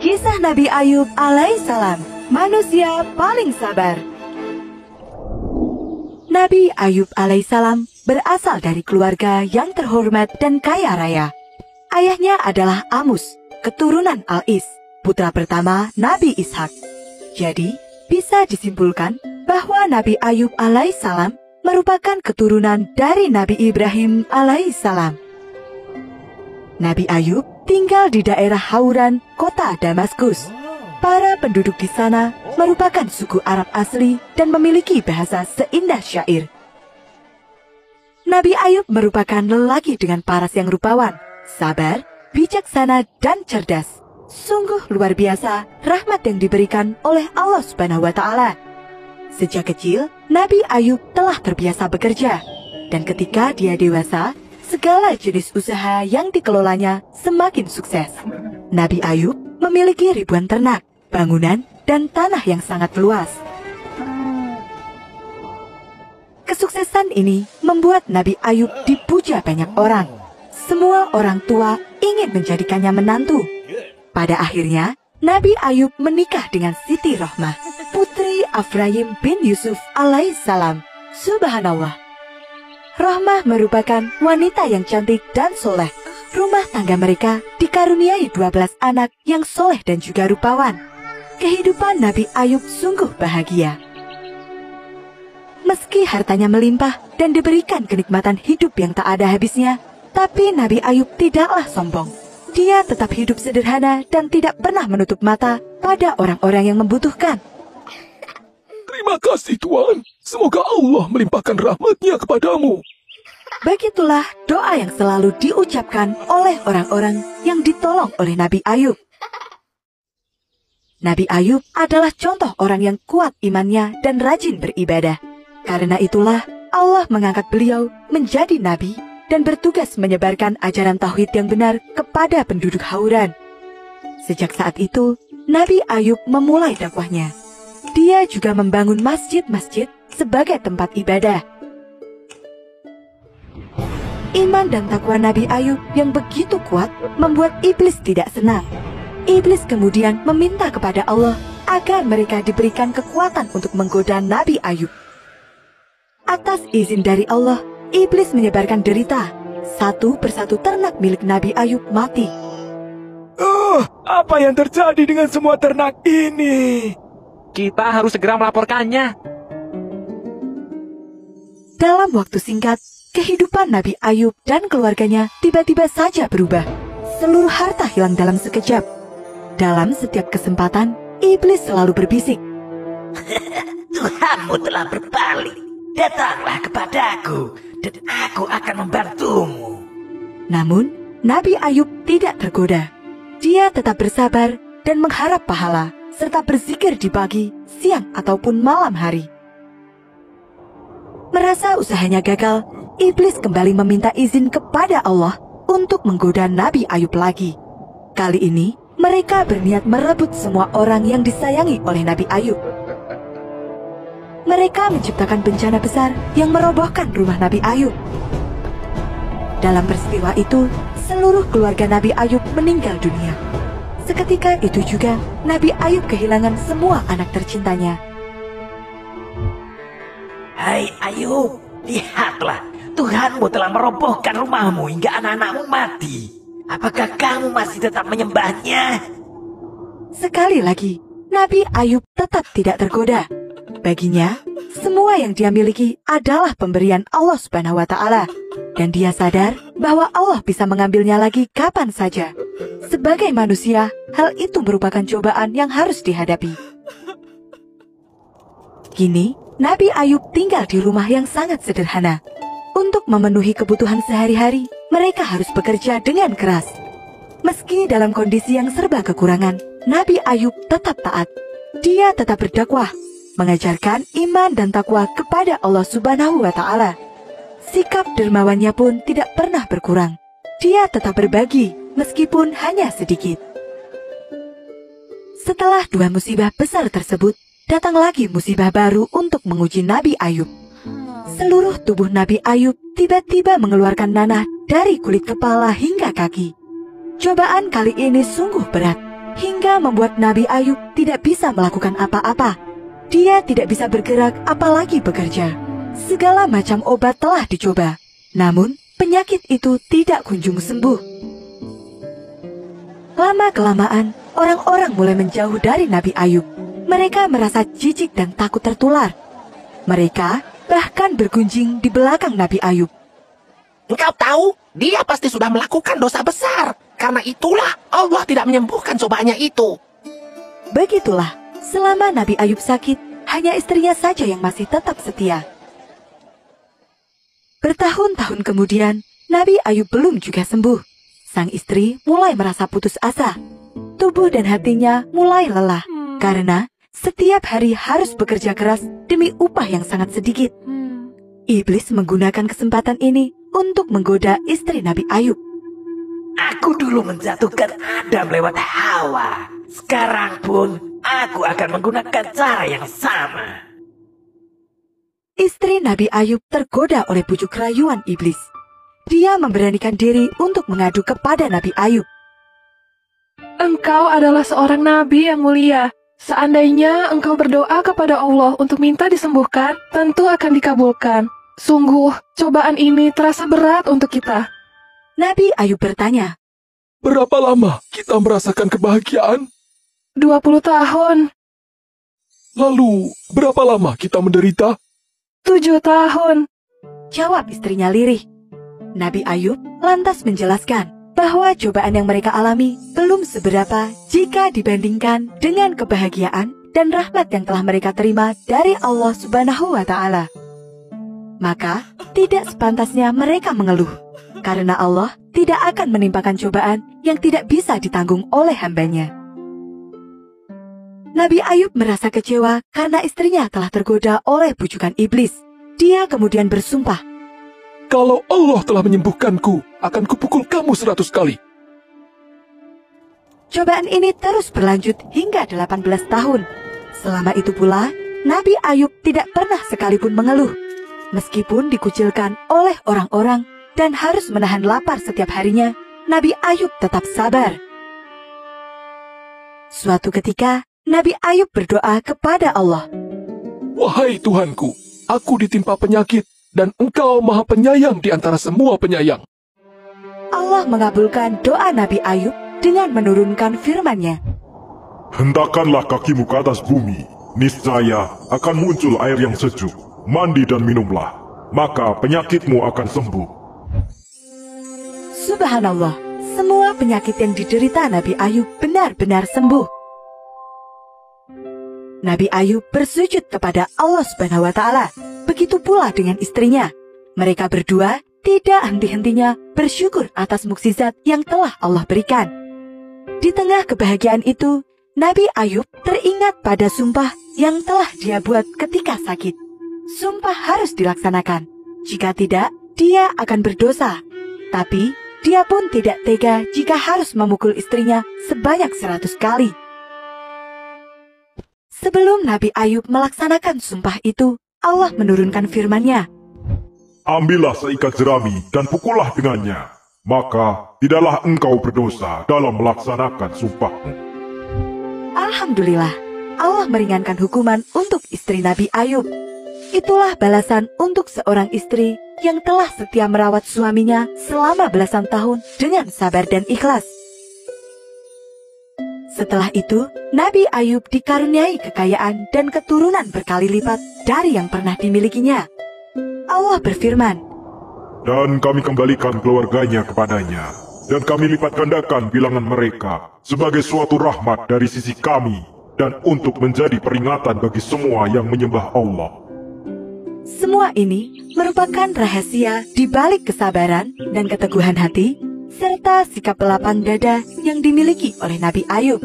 Kisah Nabi Ayub alaihissalam, manusia paling sabar. Nabi Ayub alaihissalam berasal dari keluarga yang terhormat dan kaya raya. Ayahnya adalah Amus, keturunan Al-Is, putra pertama Nabi Ishak. Jadi, bisa disimpulkan bahwa Nabi Ayub alaihissalam merupakan keturunan dari Nabi Ibrahim alaihissalam. Nabi Ayub tinggal di daerah Hauran, kota Damaskus. Para penduduk di sana merupakan suku Arab asli dan memiliki bahasa seindah syair. Nabi Ayub merupakan lelaki dengan paras yang rupawan, sabar, bijaksana, dan cerdas. Sungguh luar biasa rahmat yang diberikan oleh Allah Subhanahu wa Ta'ala. Sejak kecil, Nabi Ayub telah terbiasa bekerja, dan ketika dia dewasa, segala jenis usaha yang dikelolanya semakin sukses. Nabi Ayub memiliki ribuan ternak, bangunan, dan tanah yang sangat luas. Kesuksesan ini membuat Nabi Ayub dipuja banyak orang. Semua orang tua ingin menjadikannya menantu. Pada akhirnya, Nabi Ayub menikah dengan Siti Rohmah, putri Afrayim bin Yusuf alaihissalam. Subhanallah. Rohmah merupakan wanita yang cantik dan soleh. Rumah tangga mereka dikaruniai 12 anak yang soleh dan juga rupawan. Kehidupan Nabi Ayub sungguh bahagia. Meski hartanya melimpah dan diberikan kenikmatan hidup yang tak ada habisnya, tapi Nabi Ayub tidaklah sombong. Dia tetap hidup sederhana dan tidak pernah menutup mata pada orang-orang yang membutuhkan. Terima kasih Tuhan, semoga Allah melimpahkan rahmat-Nya kepadamu. Begitulah doa yang selalu diucapkan oleh orang-orang yang ditolong oleh Nabi Ayub. Nabi Ayub adalah contoh orang yang kuat imannya dan rajin beribadah. Karena itulah Allah mengangkat beliau menjadi nabi dan bertugas menyebarkan ajaran tauhid yang benar kepada penduduk Hauran. Sejak saat itu, Nabi Ayub memulai dakwahnya. Dia juga membangun masjid-masjid sebagai tempat ibadah. Iman dan takwa Nabi Ayub yang begitu kuat membuat iblis tidak senang. Iblis kemudian meminta kepada Allah agar mereka diberikan kekuatan untuk menggoda Nabi Ayub. Atas izin dari Allah, iblis menyebarkan derita. Satu persatu ternak milik Nabi Ayub mati. Apa yang terjadi dengan semua ternak ini? Kita harus segera melaporkannya. Dalam waktu singkat, kehidupan Nabi Ayub dan keluarganya tiba-tiba saja berubah. Seluruh harta hilang dalam sekejap. Dalam setiap kesempatan, iblis selalu berbisik. Tuhanmu telah berbalik. Datanglah kepadaku, dan aku akan membantumu. Namun, Nabi Ayub tidak tergoda. Dia tetap bersabar dan mengharap pahala, serta berzikir di pagi, siang, ataupun malam hari. Merasa usahanya gagal, iblis kembali meminta izin kepada Allah untuk menggoda Nabi Ayub lagi. Kali ini, mereka berniat merebut semua orang yang disayangi oleh Nabi Ayub. Mereka menciptakan bencana besar yang merobohkan rumah Nabi Ayub. Dalam peristiwa itu, seluruh keluarga Nabi Ayub meninggal dunia. Seketika itu juga, Nabi Ayub kehilangan semua anak tercintanya. Hai Ayub, lihatlah, Tuhanmu telah merobohkan rumahmu hingga anak-anakmu mati. Apakah kamu masih tetap menyembahnya? Sekali lagi, Nabi Ayub tetap tidak tergoda. Baginya, semua yang dia miliki adalah pemberian Allah Subhanahu wa Ta'ala. Dan dia sadar bahwa Allah bisa mengambilnya lagi kapan saja. Sebagai manusia, hal itu merupakan cobaan yang harus dihadapi. Kini, Nabi Ayub tinggal di rumah yang sangat sederhana. Untuk memenuhi kebutuhan sehari-hari, mereka harus bekerja dengan keras. Meski dalam kondisi yang serba kekurangan, Nabi Ayub tetap taat. Dia tetap berdakwah, mengajarkan iman dan takwa kepada Allah Subhanahu wa Ta'ala. Sikap dermawannya pun tidak pernah berkurang. Dia tetap berbagi, meskipun hanya sedikit. Setelah dua musibah besar tersebut, datang lagi musibah baru untuk menguji Nabi Ayub. Seluruh tubuh Nabi Ayub tiba-tiba mengeluarkan nanah dari kulit kepala hingga kaki. Cobaan kali ini sungguh berat. hingga membuat Nabi Ayub tidak bisa melakukan apa-apa. Dia tidak bisa bergerak apalagi bekerja. Segala macam obat telah dicoba, namun penyakit itu tidak kunjung sembuh. Lama-kelamaan, orang-orang mulai menjauh dari Nabi Ayub. Mereka merasa jijik dan takut tertular. Mereka bahkan bergunjing di belakang Nabi Ayub. Engkau tahu, dia pasti sudah melakukan dosa besar. Karena itulah Allah tidak menyembuhkan cobaannya itu. Begitulah, selama Nabi Ayub sakit, hanya istrinya saja yang masih tetap setia. Bertahun-tahun kemudian, Nabi Ayub belum juga sembuh. Sang istri mulai merasa putus asa. Tubuh dan hatinya mulai lelah, karena setiap hari harus bekerja keras demi upah yang sangat sedikit. Iblis menggunakan kesempatan ini untuk menggoda istri Nabi Ayub. Aku dulu menjatuhkan Adam lewat Hawa. Sekarang pun aku akan menggunakan cara yang sama. Istri Nabi Ayub tergoda oleh bujuk rayuan iblis. Dia memberanikan diri untuk mengadu kepada Nabi Ayub. Engkau adalah seorang nabi yang mulia. Seandainya engkau berdoa kepada Allah untuk minta disembuhkan, tentu akan dikabulkan. Sungguh, cobaan ini terasa berat untuk kita. Nabi Ayub bertanya, Berapa lama kita merasakan kebahagiaan? 20 tahun, Lalu, berapa lama kita menderita? 7 tahun. jawab istrinya lirih. Nabi Ayub lantas menjelaskan bahwa cobaan yang mereka alami belum seberapa jika dibandingkan dengan kebahagiaan dan rahmat yang telah mereka terima dari Allah Subhanahu wa Ta'ala. Maka, tidak sepantasnya mereka mengeluh, karena Allah tidak akan menimpakan cobaan yang tidak bisa ditanggung oleh hambanya. Nabi Ayub merasa kecewa karena istrinya telah tergoda oleh bujukan iblis. Dia kemudian bersumpah, Kalau Allah telah menyembuhkanku, akan kupukul kamu 100 kali. cobaan ini terus berlanjut hingga 18 tahun. Selama itu pula, Nabi Ayub tidak pernah sekalipun mengeluh. Meskipun dikucilkan oleh orang-orang dan harus menahan lapar setiap harinya, Nabi Ayub tetap sabar. Suatu ketika, Nabi Ayub berdoa kepada Allah. Wahai Tuhanku, aku ditimpa penyakit, dan Engkau Maha Penyayang di antara semua penyayang. Allah mengabulkan doa Nabi Ayub dengan menurunkan firman-Nya. Hentakkanlah kakimu ke atas bumi, niscaya akan muncul air yang sejuk. Mandi dan minumlah, maka penyakitmu akan sembuh. Subhanallah, semua penyakit yang diderita Nabi Ayub benar-benar sembuh. Nabi Ayub bersujud kepada Allah Subhanahu wa Ta'ala. Begitu pula dengan istrinya. Mereka berdua tidak henti-hentinya bersyukur atas mukjizat yang telah Allah berikan. Di tengah kebahagiaan itu, Nabi Ayub teringat pada sumpah yang telah dia buat ketika sakit. Sumpah harus dilaksanakan. Jika tidak, dia akan berdosa. Tapi, dia pun tidak tega jika harus memukul istrinya sebanyak 100 kali. Sebelum Nabi Ayub melaksanakan sumpah itu, Allah menurunkan firman-Nya. Ambillah seikat jerami dan pukullah dengannya, maka tidaklah engkau berdosa dalam melaksanakan sumpahmu. Alhamdulillah, Allah meringankan hukuman untuk istri Nabi Ayub. Itulah balasan untuk seorang istri yang telah setia merawat suaminya selama belasan tahun dengan sabar dan ikhlas. Setelah itu, Nabi Ayub dikaruniai kekayaan dan keturunan berkali lipat dari yang pernah dimilikinya. Allah berfirman, Dan kami kembalikan keluarganya kepadanya, dan kami lipat gandakan bilangan mereka sebagai suatu rahmat dari sisi kami, dan untuk menjadi peringatan bagi semua yang menyembah Allah. semua ini merupakan rahasia di balik kesabaran dan keteguhan hati, serta sikap lapang dada yang dimiliki oleh Nabi Ayub.